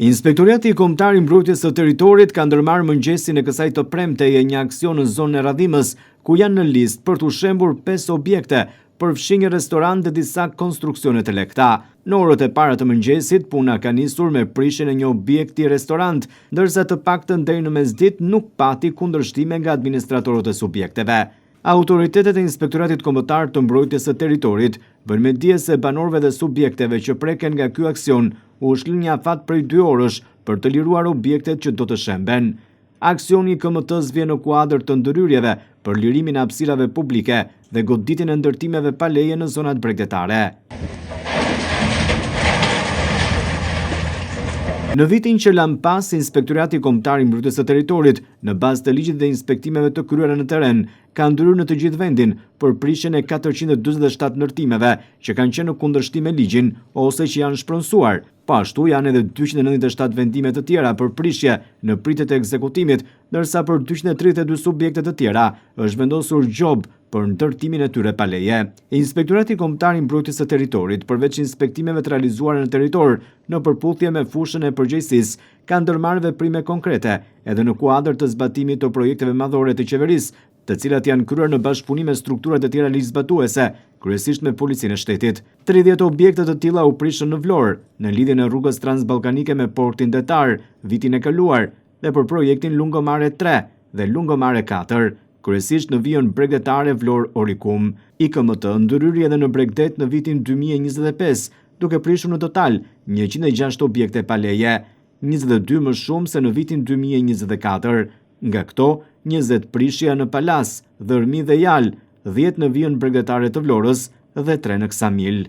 Inspektorati Kombëtar i Mbrojtjes së Territorit ka ndërmarrë mëngjesin e kësaj të premteje një aksion në zonën e Radhimës, ku janë në listë për të shembur 5 objekte, përfshi një restorant dhe disa konstruksione të lehta. Në orët e para të mëngjesit, puna ka nisur me prishjen e një objekti restorant, ndërsa të paktën deri në mesditë nuk pati kundërshtime nga administratorët e subjekteve. Autoritetet e Inspektoratit Kombëtar të Mbrojtjes së Territorit bën me dije se banorëve dhe subjekteve që preken nga ky aksion u shlin një afat prej 2 orësh për të liruar objektet që do të shemben. Aksioni i KMT-s vjen në kuadër të ndërhyrjeve për lirimin e hapësirave publike dhe goditjen e ndërtimeve pa leje në zonat bregdetare. Në vitin që lan pas, Inspektorati Kombëtar i Mbrojtjes së Territorit, në bazë të ligjit dhe inspektimeve të kryera në terren, ka ndryrë në të gjithë vendin për prishjen e 447 ndërtimeve që kanë qenë në kundërshtim me ligjin ose që janë shpronësuar. Po ashtu janë edhe 297 vendime të tjera për prishje në pritje të ekzekutimit, ndërsa për 232 subjekte të tjera është vendosur gjobë për ndërtimin e tyre pa leje. Inspektorati Kombëtar i Mbrojtjes së Territorit, përveç inspektimeve të realizuara në territor në përputhje me fushën e përgjegjësisë, ka ndërmarrë veprime konkrete edhe në kuadër të zbatimit të projekteve madhore të qeverisë, të cilat janë kryer në bashkëpunim me strukturat e tjera ligjzbatuese, kryesisht me policinë e shtetit. 30 objekte të tilla u prishën në Vlorë, në lidhje në rrugës transballkanike me portin detar vitin e kaluar dhe për projektin Lungomare 3 dhe Lungomare 4. Kryesisht në vijën bregdetare Vlorë-Orikum. IKMT ndërhyri edhe në Bregdet në vitin 2025, duke prishur në total 106 objekte pa leje, 22 më shumë se në vitin 2024. Nga këto, 20 prishja në Palas, Dhërmi dhe Jal, 10 në vijën bregdetare të Vlorës dhe 3 në Ksamil.